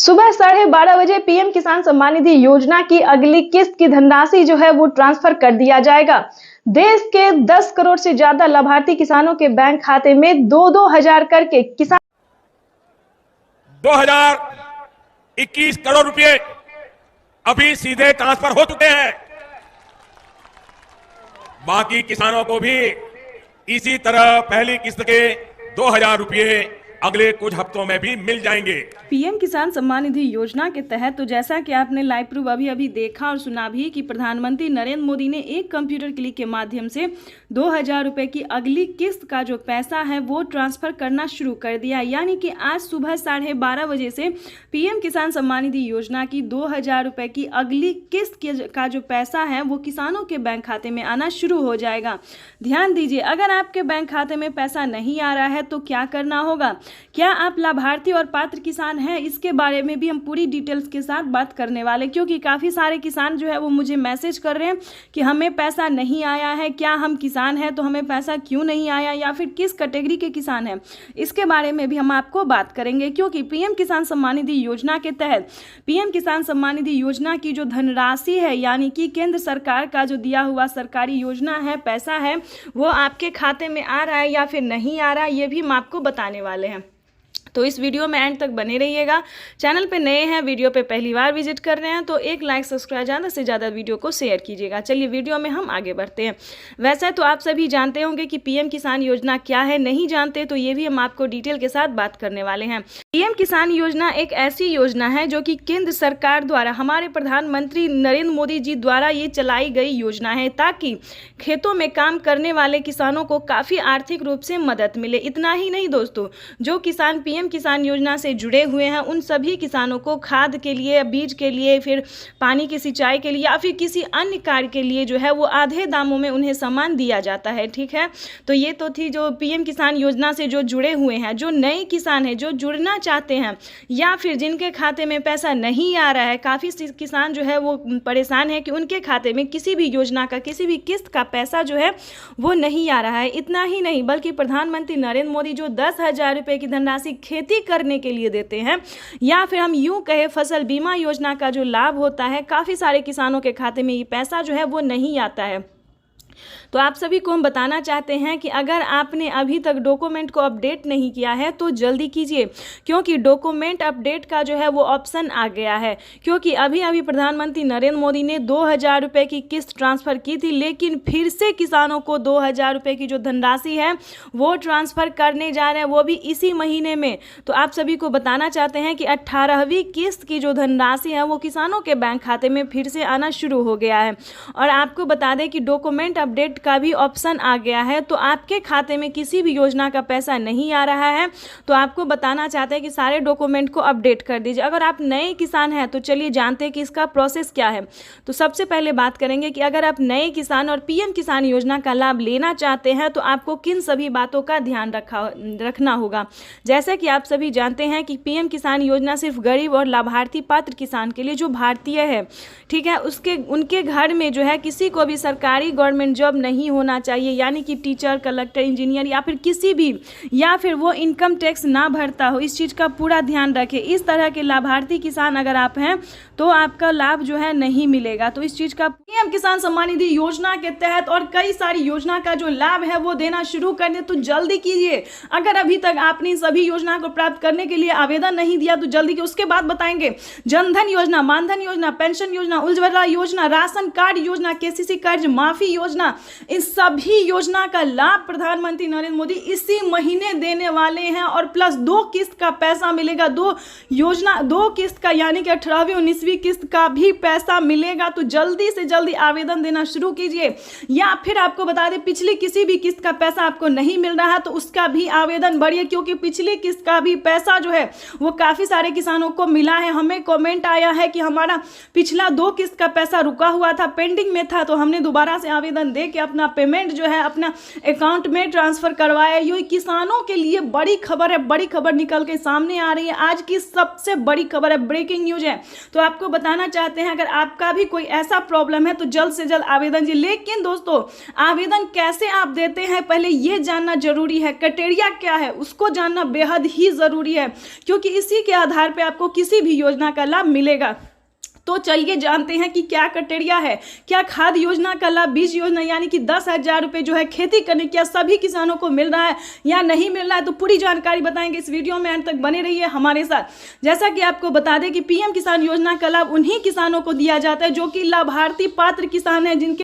सुबह 12:30 बजे पीएम किसान सम्मान निधि योजना की अगली किस्त की धनराशि जो है वो ट्रांसफर कर दिया जाएगा। देश के 10 करोड़ से ज्यादा लाभार्थी किसानों के बैंक खाते में 2-2 हजार करके किसान 2021 करोड़ रुपए अभी सीधे ट्रांसफर हो चुके हैं। बाकी किसानों को भी इसी तरह पहली किस्त के 2000 रुपए अगले कुछ हफ्तों में भी मिल जाएंगे। पीएम किसान सम्मान निधि योजना के तहत तो जैसा कि आपने लाइव प्रूफ अभी देखा और सुना भी कि प्रधानमंत्री नरेंद्र मोदी ने एक कंप्यूटर क्लिक के माध्यम से 2000 रुपए की अगली किस्त का जो पैसा है वो ट्रांसफर करना शुरू कर दिया। यानी कि आज सुबह 12:30 बजे से पीएम किसान सम्मान निधि योजना की 2000 रुपए की अगली किस्त का जो पैसा है वो किसानों के बैंक खाते में आना शुरू हो जाएगा। ध्यान दीजिए, अगर आपके बैंक खाते में पैसा नहीं आ रहा है तो क्या करना होगा, क्या आप लाभार्थी और पात्र किसान हैं, इसके बारे में भी हम पूरी डिटेल्स के साथ बात करने वाले, क्योंकि काफ़ी सारे किसान जो है वो मुझे मैसेज कर रहे हैं कि हमें पैसा नहीं आया है, क्या हम किसान हैं तो हमें पैसा क्यों नहीं आया, या फिर किस कैटेगरी के किसान हैं, इसके बारे में भी हम आपको बात करेंगे। क्योंकि पीएम किसान सम्मान निधि योजना के तहत पीएम किसान सम्मान निधि योजना की जो धनराशि है, यानी कि केंद्र सरकार का जो दिया हुआ सरकारी योजना है, पैसा है, वो आपके खाते में आ रहा है या फिर नहीं आ रहा है, ये भी हम आपको बताने वाले हैं। तो इस वीडियो में एंड तक बने रहिएगा। चैनल पे नए हैं, वीडियो पे पहली बार विजिट कर रहे हैं तो एक लाइक सब्सक्राइब, ज़्यादा से ज़्यादा वीडियो को शेयर कीजिएगा। चलिए वीडियो में हम आगे बढ़ते हैं। वैसे तो आप सभी जानते होंगे कि पीएम किसान योजना क्या है, नहीं जानते तो ये भी हम आपको डिटेल के साथ बात करने वाले हैं। पीएम किसान योजना एक ऐसी योजना है जो कि केंद्र सरकार द्वारा, हमारे प्रधानमंत्री नरेंद्र मोदी जी द्वारा ये चलाई गई योजना है, ताकि खेतों में काम करने वाले किसानों को काफ़ी आर्थिक रूप से मदद मिले। इतना ही नहीं दोस्तों, जो किसान पीएम किसान योजना से जुड़े हुए हैं उन सभी किसानों को खाद के लिए, बीज के लिए, फिर पानी की सिंचाई के लिए या फिर किसी अन्य कार्य के लिए जो है वो आधे दामों में उन्हें सामान दिया जाता है। ठीक है, तो ये तो थी जो पीएम किसान योजना से जो जुड़े हुए हैं। जो नए किसान हैं, जो जुड़ना चाहते हैं या फिर जिनके खाते में पैसा नहीं आ रहा है, काफ़ी किसान जो है वो परेशान है कि उनके खाते में किसी भी योजना का, किसी भी किस्त का पैसा जो है वो नहीं आ रहा है। इतना ही नहीं, बल्कि प्रधानमंत्री नरेंद्र मोदी जो 10,000 रुपये की धनराशि खेती करने के लिए देते हैं, या फिर हम यूं कहें फसल बीमा योजना का जो लाभ होता है, काफ़ी सारे किसानों के खाते में ये पैसा जो है वो नहीं आता है। तो आप सभी को हम बताना चाहते हैं कि अगर आपने अभी तक डॉक्यूमेंट को अपडेट नहीं किया है तो जल्दी कीजिए, क्योंकि डॉक्यूमेंट अपडेट का जो है वो ऑप्शन आ गया है। क्योंकि अभी प्रधानमंत्री नरेंद्र मोदी ने 2000 रुपये की किस्त ट्रांसफ़र की थी, लेकिन फिर से किसानों को 2000 रुपये की जो धनराशि है वो ट्रांसफ़र करने जा रहे हैं, वो भी इसी महीने में। तो आप सभी को बताना चाहते हैं कि 18वीं किस्त की जो धनराशि है वो किसानों के बैंक खाते में फिर से आना शुरू हो गया है। और आपको बता दें कि डॉक्यूमेंट अपडेट का भी ऑप्शन आ गया है। तो आपके खाते में किसी भी योजना का पैसा नहीं आ रहा है तो आपको बताना चाहते हैं कि सारे डॉक्यूमेंट को अपडेट कर दीजिए। अगर आप नए किसान हैं तो चलिए जानते हैं कि इसका प्रोसेस क्या है। तो सबसे पहले बात करेंगे कि अगर आप नए किसान और पीएम किसान योजना का लाभ लेना चाहते हैं तो आपको किन सभी बातों का ध्यान रखना होगा। जैसे कि आप सभी जानते हैं कि पीएम किसान योजना सिर्फ गरीब और लाभार्थी पात्र किसान के लिए जो भारतीय है, ठीक है, उनके घर में जो है किसी को भी सरकारी गवर्नमेंट जॉब नहीं होना चाहिए, यानी कि टीचर, कलेक्टर, इंजीनियर या फिर किसी भी, या फिर वो इनकम टैक्स ना भरता हो। इस चीज़ का पूरा ध्यान रखें। इस तरह के लाभार्थी किसान अगर आप हैं तो आपका लाभ जो है नहीं मिलेगा। तो इस चीज़ का पीएम किसान सम्मान निधि योजना के तहत और कई सारी योजना का जो लाभ है वो देना शुरू कर दे, तो जल्दी कीजिए। अगर अभी तक आपने सभी योजना को प्राप्त करने के लिए आवेदन नहीं दिया तो जल्दी कीजिए। उसके बाद बताएंगे जनधन योजना, मानधन योजना, पेंशन योजना, उज्ज्वला योजना, राशन कार्ड योजना, केसीसी कर्ज माफी योजना, इन सभी योजना का लाभ प्रधानमंत्री नरेंद्र मोदी इसी महीने देने वाले हैं। और प्लस 2 किस्त का पैसा मिलेगा, 2 किस्त का, यानी कि 18वीं 19वीं किस्त का भी पैसा मिलेगा। तो जल्दी से जल्दी आवेदन देना शुरू कीजिए। या फिर आपको बता दें पिछली किसी भी किस्त का पैसा आपको नहीं मिल रहा है तो उसका भी आवेदन बढ़िए, क्योंकि पिछली किस्त का भी पैसा जो है वो काफ़ी सारे किसानों को मिला है। हमें कमेंट आया है कि हमारा पिछला 2 किस्त का पैसा रुका हुआ था, पेंडिंग में था, तो हमने दोबारा से आवेदन आवेदन दे के अपना पेमेंट जो है अपना अकाउंट में ट्रांसफर करवाया। ये किसानों के लिए बड़ी खबर है, बड़ी खबर निकल के सामने आ रही है। आज की सबसे बड़ी खबर है, ब्रेकिंग न्यूज है। तो आपको बताना चाहते हैं, अगर आपका भी कोई ऐसा प्रॉब्लम है तो जल्द से जल्द आवेदन जी। लेकिन दोस्तों, आवेदन कैसे आप देते हैं पहले ये जानना जरूरी है। क्राइटेरिया क्या है उसको जानना बेहद ही जरूरी है, क्योंकि इसी के आधार पर आपको किसी भी योजना का लाभ मिलेगा। तो चलिए जानते हैं कि क्या क्राइटेरिया है। क्या खाद योजना का लाभ, बीज योजना यानी कि 10,000 रुपये जो है खेती करने क्या सभी किसानों को मिल रहा है या नहीं मिल रहा है, तो पूरी जानकारी बताएंगे इस वीडियो में। अंत तक बने रहिए हमारे साथ। जैसा कि आपको बता दें कि पीएम किसान योजना का लाभ उन्हीं किसानों को दिया जाता है जो कि लाभार्थी पात्र किसान हैं, जिनके